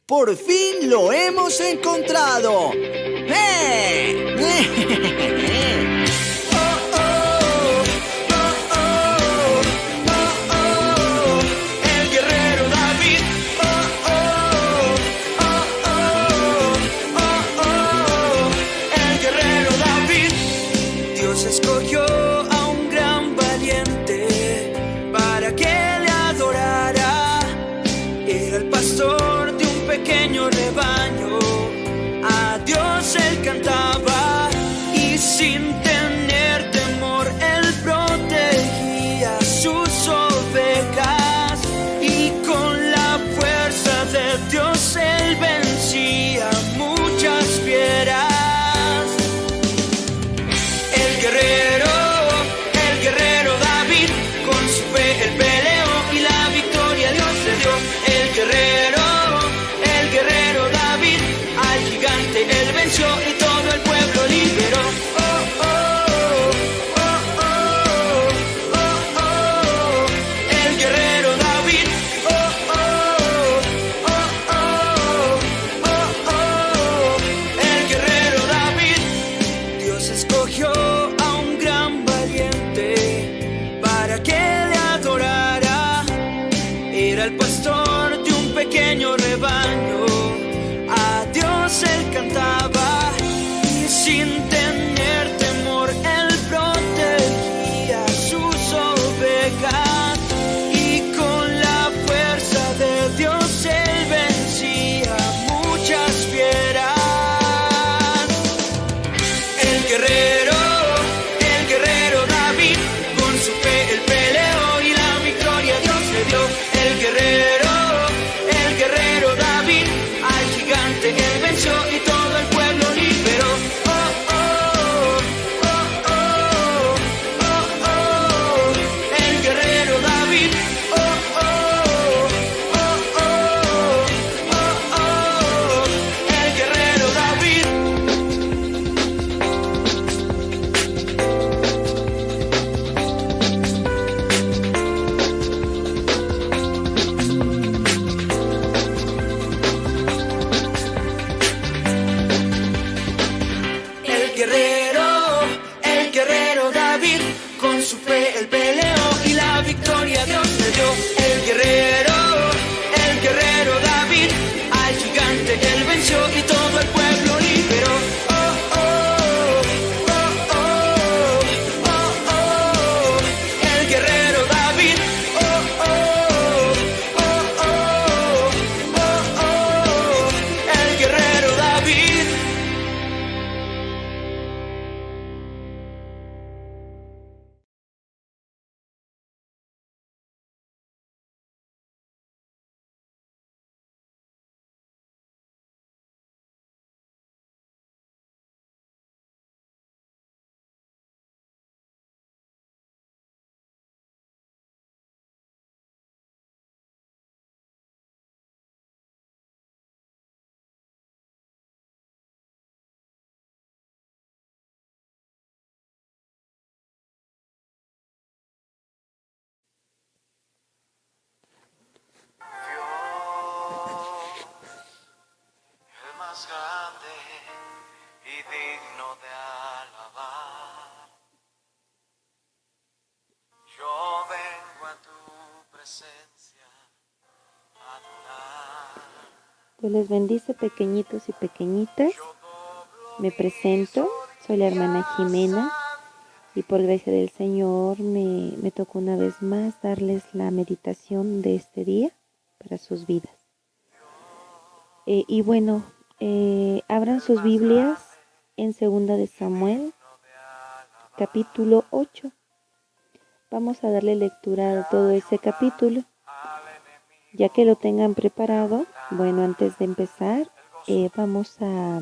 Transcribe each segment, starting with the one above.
¡Por fin lo hemos encontrado! ¡Eh! El guerrero David. El guerrero David. Dios escogió a un gran valiente para que le adorara. Era el pastor de un pequeño rebaño. A Dios él cantaba y sin tener temor él protegía sus ovejas. Y con la fuerza de Dios él vencía muchas fieras. El guerrero David, con su fe él peleó y la victoria Dios le dio. El guerrero David, al gigante él venció y todo el pueblo liberó. El guerrero David. El guerrero David. Dios escogió a un gran valiente para que le adorara. Era el pastor de un pequeño rebaño. A Dios él cantaba y sin tener temor él protegía sus ovejas. Y con la fuerza de Dios él vencía muchas fieras. El guerrero David, con su fe él peleó y la victoria Dios le dio. El guerrero David, al gigante él venció y todo el pueblo liberó. El guerrero David. El guerrero David. El guerrero David, con su fe él peleó y la victoria Dios le dio. El guerrero David, al gigante él venció y todo el pueblo liberó. El guerrero David. El guerrero David. El más grande y digno de alabar. Yo vengo a tu presencia a adorar. Dios les bendice, pequeñitos y pequeñitas. Me presento, soy la hermana Jimena y por gracia del Señor me tocó una vez más darles la meditación de este día para sus vidas. Y bueno, abran sus Biblias en 2 de Samuel, capítulo 8. Vamos a darle lectura a todo ese capítulo. Ya que lo tengan preparado, bueno, antes de empezar, vamos a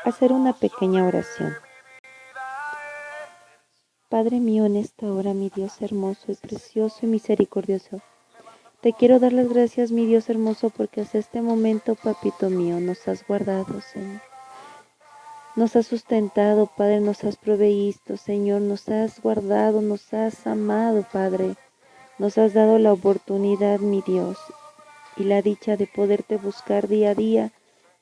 hacer una pequeña oración. Padre mío, en esta hora, mi Dios hermoso y precioso y misericordioso, te quiero dar las gracias, mi Dios hermoso, porque hasta este momento, papito mío, nos has guardado, Señor. Nos has sustentado, Padre, nos has proveído, Señor, nos has guardado, nos has amado, Padre. Nos has dado la oportunidad, mi Dios, y la dicha de poderte buscar día a día,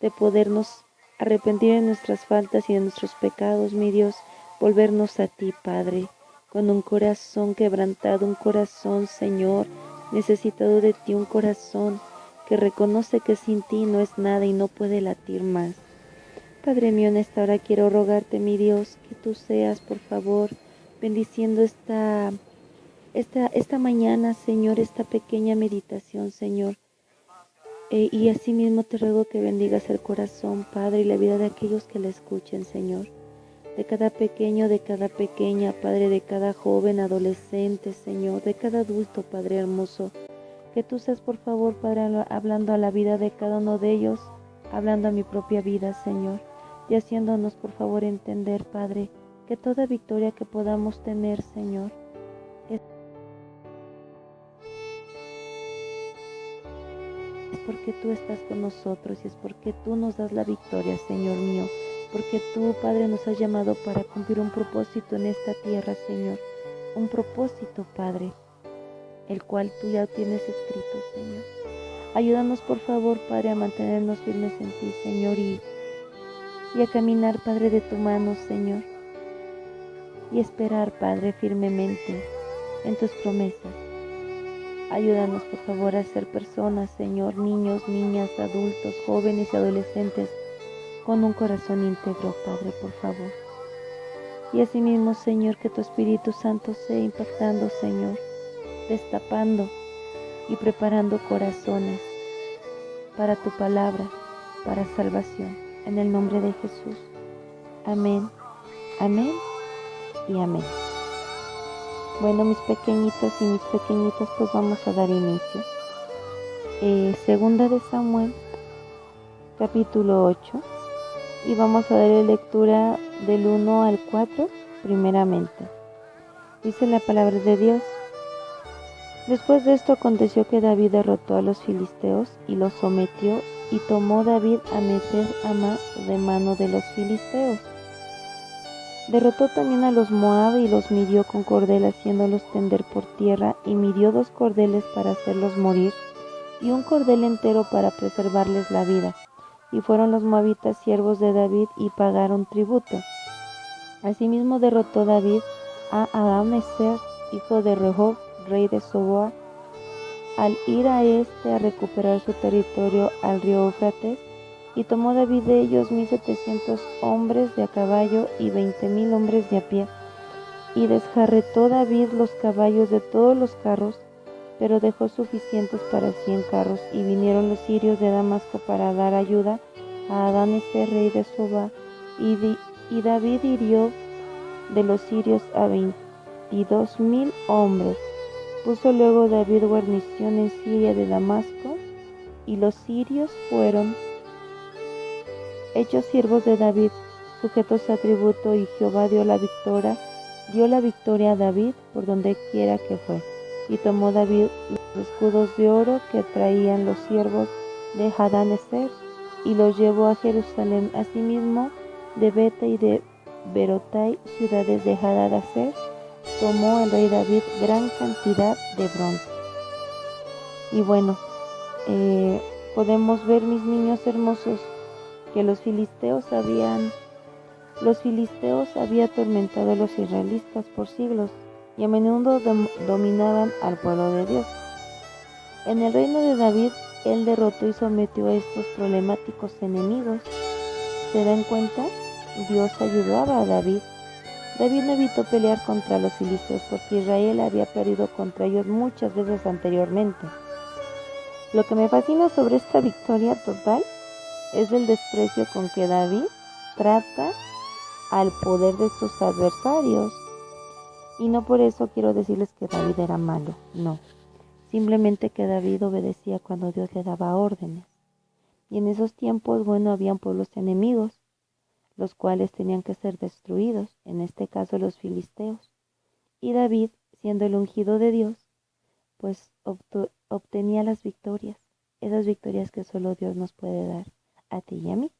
de podernos arrepentir de nuestras faltas y de nuestros pecados, mi Dios, volvernos a ti, Padre, con un corazón quebrantado, un corazón, Señor, necesitado de ti, un corazón que reconoce que sin ti no es nada y no puede latir más. Padre mío, en esta hora quiero rogarte, mi Dios, que tú seas, por favor, bendiciendo esta mañana, Señor, esta pequeña meditación, Señor. Y asimismo te ruego que bendigas el corazón, Padre, y la vida de aquellos que la escuchen, Señor. De cada pequeño, de cada pequeña, Padre, de cada joven, adolescente, Señor, de cada adulto, Padre hermoso. Que tú seas, por favor, Padre, hablando a la vida de cada uno de ellos, hablando a mi propia vida, Señor, y haciéndonos, por favor, entender, Padre, que toda victoria que podamos tener, Señor, es porque tú estás con nosotros y es porque tú nos das la victoria, Señor mío, porque tú, Padre, nos has llamado para cumplir un propósito en esta tierra, Señor, un propósito, Padre, el cual tú ya tienes escrito, Señor. Ayúdanos, por favor, Padre, a mantenernos firmes en ti, Señor, y a caminar, Padre, de tu mano, Señor, y esperar, Padre, firmemente en tus promesas. Ayúdanos, por favor, a ser personas, Señor, niños, niñas, adultos, jóvenes y adolescentes, con un corazón íntegro, Padre, por favor. Y asimismo, Señor, que tu Espíritu Santo sea impactando, Señor, destapando y preparando corazones para tu palabra, para salvación. En el nombre de Jesús. Amén, amén y amén. Bueno, mis pequeñitos y mis pequeñitas, pues vamos a dar inicio. Segunda de Samuel, capítulo 8. Y vamos a darle lectura del 1 al 4, primeramente. Dice la palabra de Dios. Después de esto aconteció que David derrotó a los filisteos y los sometió, y tomó David a Metheg-Amma de mano de los filisteos. Derrotó también a los Moab y los midió con cordel, haciéndolos tender por tierra, y midió 2 cordeles para hacerlos morir, y un cordel entero para preservarles la vida. Y fueron los moabitas siervos de David y pagaron tributo. Asimismo derrotó David a Adad-Nezer, hijo de Rehob, rey de Soboa, al ir a a recuperar su territorio al río Éufrates, y tomó David de ellos 1,700 hombres de a caballo y 20,000 hombres de a pie. Y desjarretó David los caballos de todos los carros, pero dejó suficientes para 100 carros. Y vinieron los sirios de Damasco para dar ayuda a Adad-Nezer, rey de Soba, y David hirió de los sirios a 22,000 hombres. Puso luego David guarnición en Siria de Damasco, y los sirios fueron hechos siervos de David, sujetos a tributo, y Jehová dio la victoria a David por donde quiera que fue. Y tomó David los escudos de oro que traían los siervos de Adad-Nezer, y los llevó a Jerusalén. Asimismo, de Bete y de Berotai, ciudades de Hadad-Azer, tomó el rey David gran cantidad de bronce. Y bueno, podemos ver, mis niños hermosos, que los filisteos habían atormentado a los israelitas por siglos y a menudo dominaban al pueblo de Dios. En el reino de David, él derrotó y sometió a estos problemáticos enemigos. ¿Se dan cuenta? Dios ayudaba a David. David no evitó pelear contra los filisteos porque Israel había perdido contra ellos muchas veces anteriormente. Lo que me fascina sobre esta victoria total es el desprecio con que David trata al poder de sus adversarios. Y no por eso quiero decirles que David era malo, no. Simplemente que David obedecía cuando Dios le daba órdenes. Y en esos tiempos, bueno, habían pueblos enemigos, los cuales tenían que ser destruidos, en este caso los filisteos. Y David, siendo el ungido de Dios, pues obtenía las victorias, esas victorias que solo Dios nos puede dar, a ti y a mí.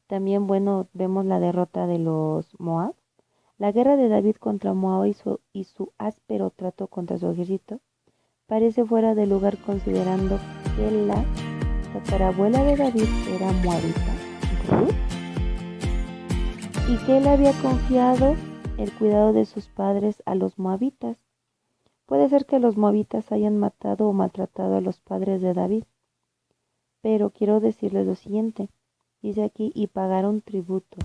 También, bueno, vemos la derrota de los Moab. La guerra de David contra Moab y su áspero trato contra su ejército parece fuera de lugar considerando que la tatarabuela de David era moabita, Ruth, y que él había confiado el cuidado de sus padres a los moabitas. Puede ser que los moabitas hayan matado o maltratado a los padres de David, pero quiero decirles lo siguiente, dice aquí, y pagaron tributo.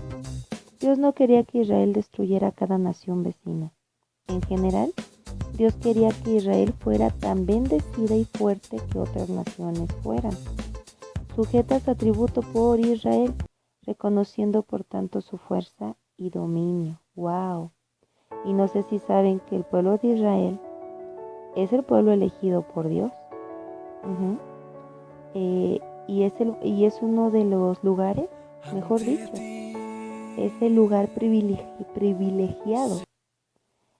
Dios no quería que Israel destruyera a cada nación vecina. En general, Dios quería que Israel fuera tan bendecida y fuerte que otras naciones fueran sujetas a tributo por Israel, reconociendo por tanto su fuerza y dominio. ¡Wow! Y no sé si saben que el pueblo de Israel es el pueblo elegido por Dios. Y es uno de los lugares, mejor dicho, es el lugar privilegiado,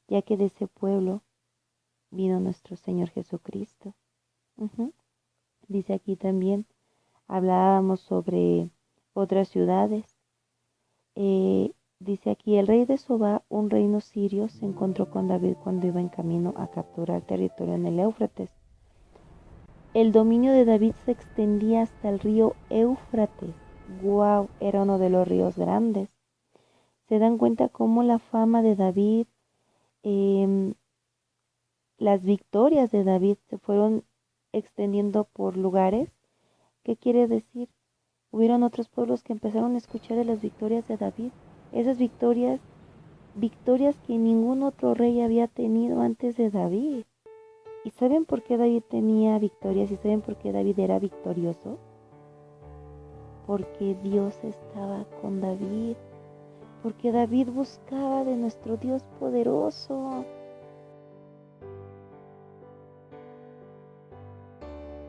ya que de ese pueblo vino nuestro Señor Jesucristo. Dice aquí también, hablábamos sobre otras ciudades. Dice aquí, el rey de Sobá, un reino sirio, se encontró con David cuando iba en camino a capturar territorio en el Éufrates. El dominio de David se extendía hasta el río Éufrates. ¡Wow! Era uno de los ríos grandes. Se dan cuenta cómo la fama de David, las victorias de David se fueron extendiendo por lugares. ¿Qué quiere decir? Hubieron otros pueblos que empezaron a escuchar de las victorias de David. Esas victorias que ningún otro rey había tenido antes de David. ¿Y saben por qué David tenía victorias? ¿Y saben por qué David era victorioso? Porque Dios estaba con David. Porque David buscaba de nuestro Dios poderoso.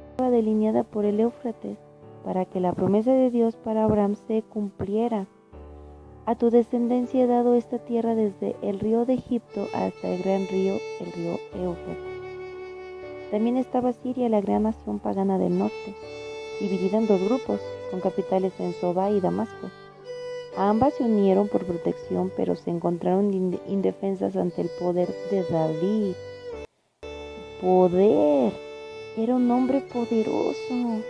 Estaba delineada por el Éufrates para que la promesa de Dios para Abraham se cumpliera. A tu descendencia he dado esta tierra desde el río de Egipto hasta el gran río, el río Éufrates. También estaba Siria, la gran nación pagana del norte, dividida en dos grupos, con capitales en Soba y Damasco. Ambas se unieron por protección, pero se encontraron indefensas ante el poder de David. Poder. Era un hombre poderoso.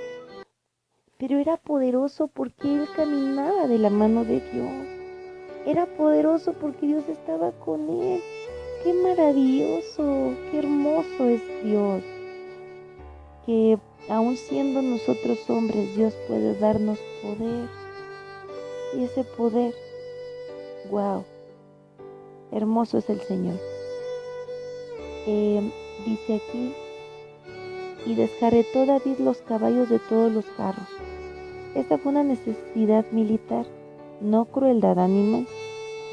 Pero era poderoso porque él caminaba de la mano de Dios. Era poderoso porque Dios estaba con él. ¡Qué maravilloso! ¡Qué hermoso es Dios! Que aun siendo nosotros hombres, Dios puede darnos poder. Y ese poder, ¡wow! Hermoso es el Señor. Dice aquí, y descarretó David los caballos de todos los carros. Esta fue una necesidad militar, no crueldad animal.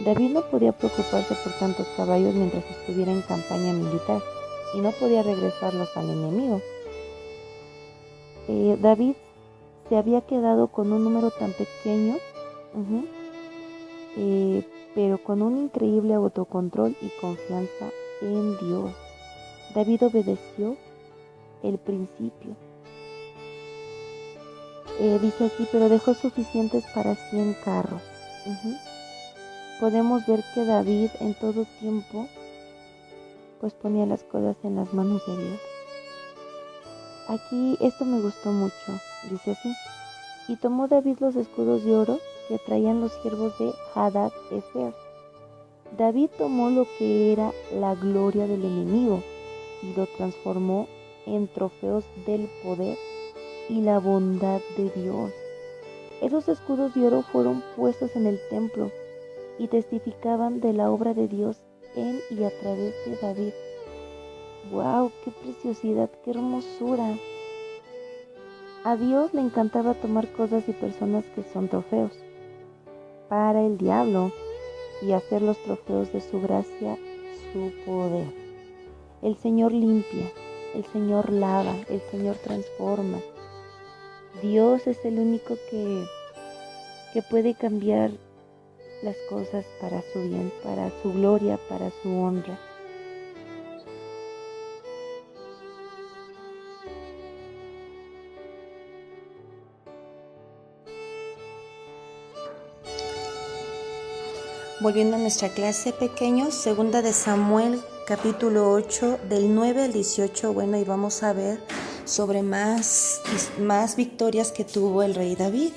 David no podía preocuparse por tantos caballos mientras estuviera en campaña militar y no podía regresarlos al enemigo. David se había quedado con un número tan pequeño, pero con un increíble autocontrol y confianza en Dios. David obedeció el principio. Dice aquí, pero dejó suficientes para 100 carros. Podemos ver que David en todo tiempo pues ponía las cosas en las manos de Dios. Aquí esto me gustó mucho, dice así, y tomó David los escudos de oro que traían los siervos de Hadad-Ezer. David tomó lo que era la gloria del enemigo y lo transformó en trofeos del poder y la bondad de Dios. Esos escudos de oro fueron puestos en el templo y testificaban de la obra de Dios en y a través de David. ¡Wow! ¡Qué preciosidad! ¡Qué hermosura! A Dios le encantaba tomar cosas y personas que son trofeos para el diablo y hacer los trofeos de su gracia su poder. El Señor limpia, el Señor lava, el Señor transforma. Dios es el único que puede cambiar las cosas para su bien, para su gloria, para su honra. volviendo a nuestra clase, pequeños, segunda de Samuel, capítulo 8, del 9 al 18, bueno, y vamos a ver sobre más victorias que tuvo el rey David.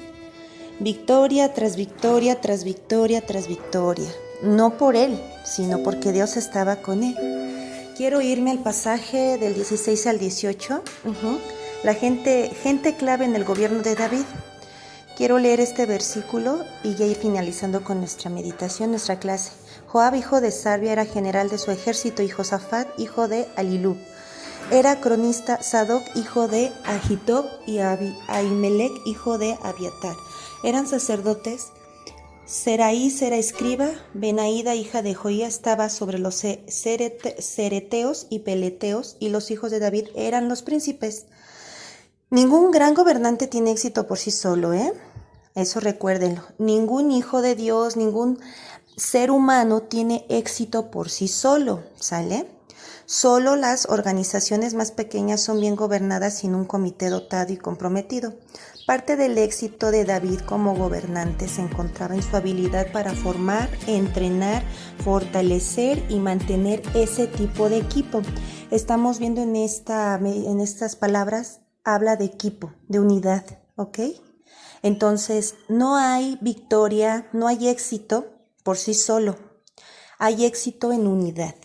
Victoria tras victoria, tras victoria, tras victoria. No por él, sino porque Dios estaba con él. Quiero irme al pasaje del 16 al 18. La gente clave en el gobierno de David. Quiero leer este versículo y ya ir finalizando con nuestra meditación, nuestra clase. Joab, hijo de Sarvia, era general de su ejército, y Josafat, hijo de Ahilud, era cronista. Sadoc, hijo de Ahitob, y Ahimelech, hijo de Abiatar, eran sacerdotes. Seraí era escriba. Benaída, hija de Joía, estaba sobre los cereteos y peleteos, y los hijos de David eran los príncipes. Ningún gran gobernante tiene éxito por sí solo, Eso recuérdenlo. Ningún hijo de Dios, ningún ser humano tiene éxito por sí solo, ¿sale? Solo las organizaciones más pequeñas son bien gobernadas sin un comité dotado y comprometido. Parte del éxito de David como gobernante se encontraba en su habilidad para formar, entrenar, fortalecer y mantener ese tipo de equipo. Estamos viendo en estas palabras, habla de equipo, de unidad, ¿ok? Entonces, no hay victoria, no hay éxito por sí solo. Hay éxito en unidad.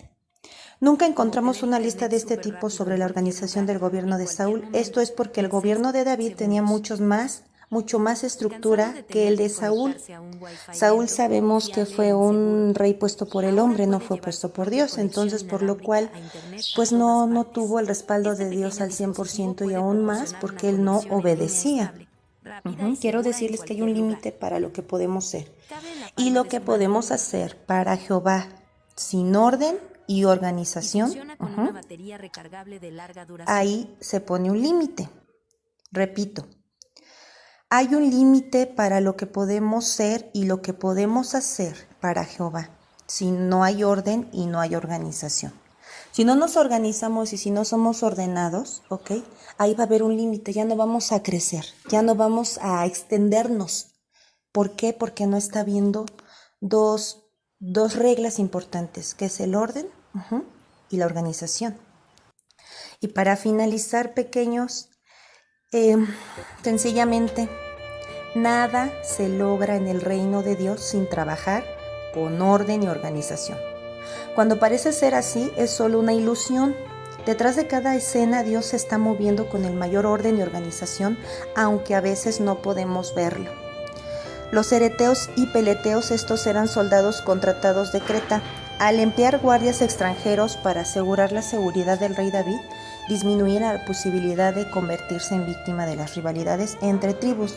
Nunca encontramos una lista de este tipo sobre la organización del gobierno de Saúl. Esto es porque el gobierno de David tenía mucho más estructura que el de Saúl. Saúl sabemos que fue un rey puesto por el hombre, no fue puesto por Dios. Entonces, por lo cual, pues no tuvo el respaldo de Dios al 100% y aún más porque él no obedecía. Quiero decirles que hay un límite para lo que podemos ser y lo que podemos hacer para Jehová sin orden y organización. Ahí se pone un límite. Repito, hay un límite para lo que podemos ser y lo que podemos hacer para Jehová si no hay orden y no hay organización. Si no nos organizamos y si no somos ordenados, ¿ok? Ahí va a haber un límite, ya no vamos a crecer, ya no vamos a extendernos. ¿Por qué? Porque no está habiendo dos reglas importantes, que es el orden y la organización. Y para finalizar, pequeños, sencillamente, nada se logra en el reino de Dios sin trabajar con orden y organización. Cuando parece ser así, es solo una ilusión. Detrás de cada escena, Dios se está moviendo con el mayor orden y organización, aunque a veces no podemos verlo. Los cereteos y peleteos, estos eran soldados contratados de Creta. Al emplear guardias extranjeros para asegurar la seguridad del rey David, disminuía la posibilidad de convertirse en víctima de las rivalidades entre tribus.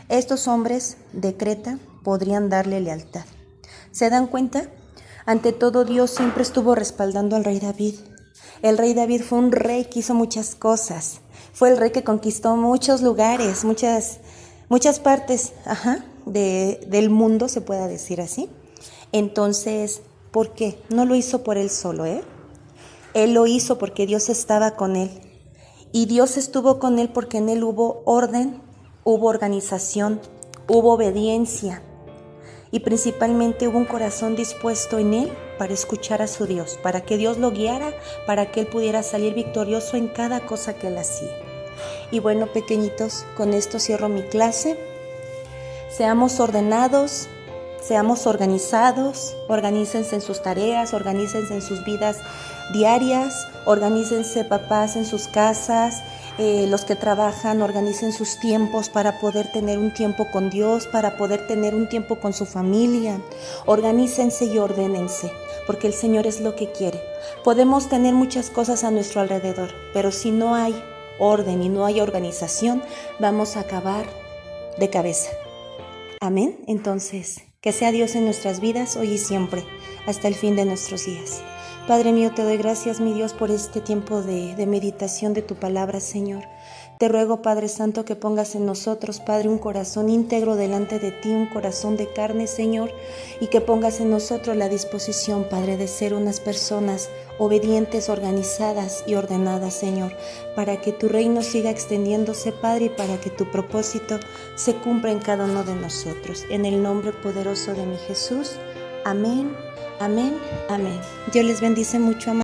Estos hombres de Creta podrían darle lealtad. ¿Se dan cuenta? Ante todo, Dios siempre estuvo respaldando al rey David. El rey David fue un rey que hizo muchas cosas. Fue el rey que conquistó muchos lugares, muchas partes del mundo, se pueda decir así. Entonces, ¿por qué? No lo hizo por él solo, Él lo hizo porque Dios estaba con él. Y Dios estuvo con él porque en él hubo orden, hubo organización, hubo obediencia. Y principalmente hubo un corazón dispuesto en él para escuchar a su Dios, para que Dios lo guiara, para que él pudiera salir victorioso en cada cosa que él hacía. Y bueno, pequeñitos, con esto cierro mi clase. Seamos ordenados, seamos organizados, organícense en sus tareas, organícense en sus vidas diarias, organícense papás en sus casas, los que trabajan, organicen sus tiempos para poder tener un tiempo con Dios, para poder tener un tiempo con su familia. Organícense y ordénense, porque el Señor es lo que quiere. Podemos tener muchas cosas a nuestro alrededor, pero si no hay orden y no hay organización, vamos a acabar de cabeza. Amén. Entonces, que sea Dios en nuestras vidas hoy y siempre, hasta el fin de nuestros días. Padre mío, te doy gracias, mi Dios, por este tiempo de meditación de tu palabra, Señor. Te ruego, Padre Santo, que pongas en nosotros, Padre, un corazón íntegro delante de ti, un corazón de carne, Señor, y que pongas en nosotros la disposición, Padre, de ser unas personas obedientes, organizadas y ordenadas, Señor, para que tu reino siga extendiéndose, Padre, y para que tu propósito se cumpla en cada uno de nosotros. En el nombre poderoso de mi Jesús. Amén, amén, amén. Dios les bendice mucho, amados.